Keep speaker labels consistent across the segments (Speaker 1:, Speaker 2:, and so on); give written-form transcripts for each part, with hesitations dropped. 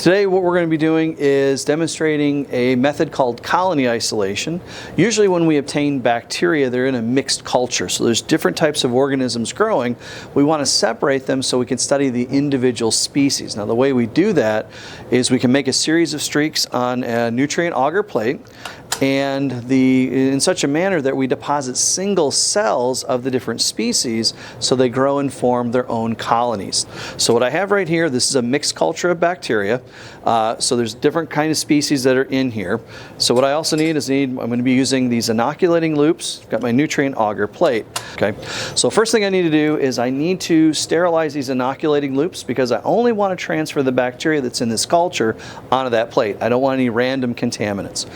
Speaker 1: Today what we're going to be doing is demonstrating a method called colony isolation. Usually when we obtain bacteria, they're in a mixed culture, so there's different types of organisms growing. We want to separate them so we can study the individual species. Now the way we do that is we can make a series of streaks on a nutrient agar plate and in such a manner that we deposit single cells of the different species so they grow and form their own colonies. So what I have right here, this is a mixed culture of bacteria. So there's different kind of species that are in here. So what I also need is I'm going to be using these inoculating loops. Got my nutrient agar plate. Okay. So first thing I need to do is I need to sterilize these inoculating loops because I only want to transfer the bacteria that's in this culture onto that plate. I don't want any random contaminants.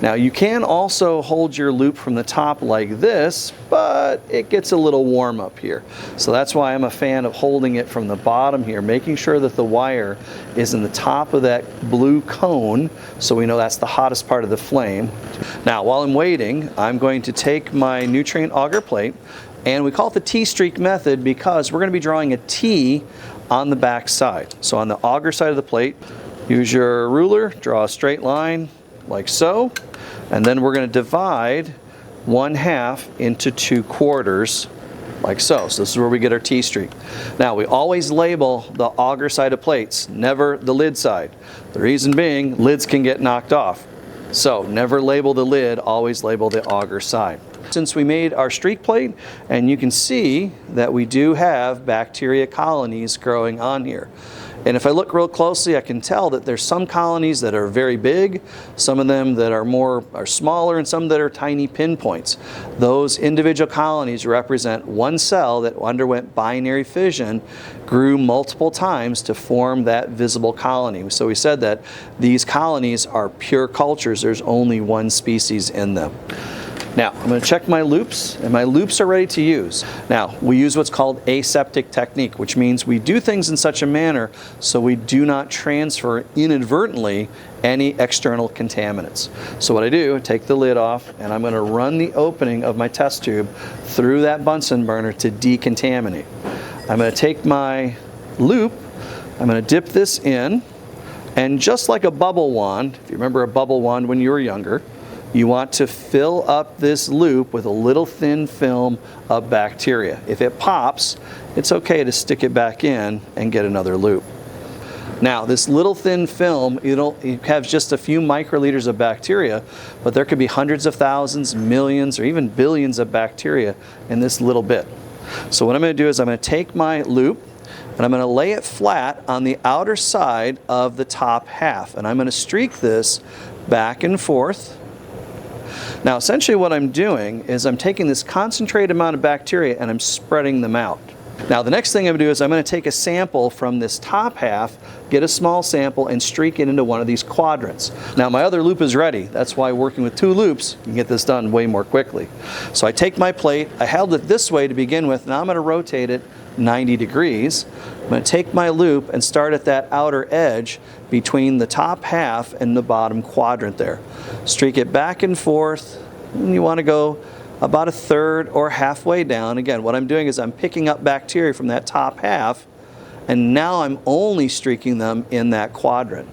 Speaker 1: Now you can also hold your loop from the top like this, but it gets a little warm up here. So that's why I'm a fan of holding it from the bottom here, making sure that the wire is in the top of that blue cone so we know that's the hottest part of the flame. Now while I'm waiting, I'm going to take my nutrient agar plate, and we call it the T-streak method because we're going to be drawing a T on the back side. So on the agar side of the plate, use your ruler, draw a straight line like so. And then we're going to divide 1/2 into 2/4 like so. So this is where we get our T-streak. Now we always label the agar side of plates, never the lid side. The reason being, lids can get knocked off. So never label the lid, always label the agar side. Since we made our streak plate, and you can see that we do have bacteria colonies growing on here. And if I look real closely, I can tell that there's some colonies that are very big, some of them that are smaller, and some that are tiny pinpoints. Those individual colonies represent one cell that underwent binary fission, grew multiple times to form that visible colony. So we said that these colonies are pure cultures. There's only one species in them. Now, I'm going to check my loops, and my loops are ready to use. Now, we use what's called aseptic technique, which means we do things in such a manner so we do not transfer inadvertently any external contaminants. So what I do, I take the lid off, and I'm going to run the opening of my test tube through that Bunsen burner to decontaminate. I'm going to take my loop, I'm going to dip this in, and just like a bubble wand, if you remember a bubble wand when you were younger, you want to fill up this loop with a little thin film of bacteria. If it pops, it's okay to stick it back in and get another loop. Now, this little thin film, you have just a few microliters of bacteria, but there could be hundreds of thousands, millions, or even billions of bacteria in this little bit. So what I'm going to do is I'm going to take my loop, and I'm going to lay it flat on the outer side of the top half, and I'm going to streak this back and forth. Now essentially what I'm doing is I'm taking this concentrated amount of bacteria and I'm spreading them out. Now the next thing I'm going to do is I'm going to take a sample from this top half, get a small sample, and streak it into one of these quadrants. Now my other loop is ready. That's why working with 2 loops, you can get this done way more quickly. So I take my plate, I held it this way to begin with, now I'm going to rotate it 90 degrees. I'm going to take my loop and start at that outer edge between the top half and the bottom quadrant there. Streak it back and forth, and you want to go about 1/3 or halfway down. Again, what I'm doing is I'm picking up bacteria from that top half, and now I'm only streaking them in that quadrant.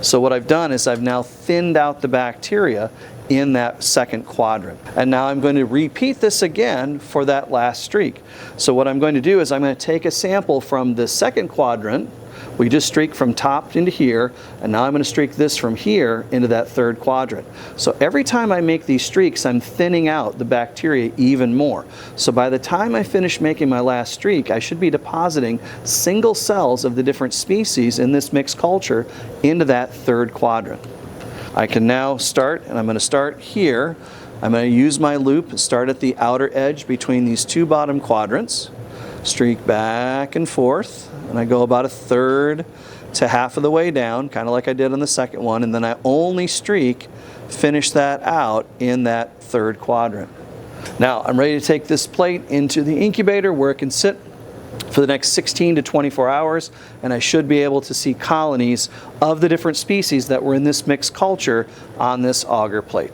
Speaker 1: So what I've done is I've now thinned out the bacteria in that second quadrant. And now I'm going to repeat this again for that last streak. So what I'm going to do is I'm going to take a sample from the second quadrant. We just streak from top into here, and now I'm going to streak this from here into that third quadrant. So every time I make these streaks, I'm thinning out the bacteria even more. So by the time I finish making my last streak, I should be depositing single cells of the different species in this mixed culture into that third quadrant. I can now start, and I'm going to start here. I'm going to use my loop and start at the outer edge between these 2 bottom quadrants, streak back and forth, and I go about 1/3 to half of the way down, kind of like I did on the second one, and then I only streak, finish that out in that third quadrant. Now I'm ready to take this plate into the incubator where it can sit for the next 16 to 24 hours, and I should be able to see colonies of the different species that were in this mixed culture on this agar plate.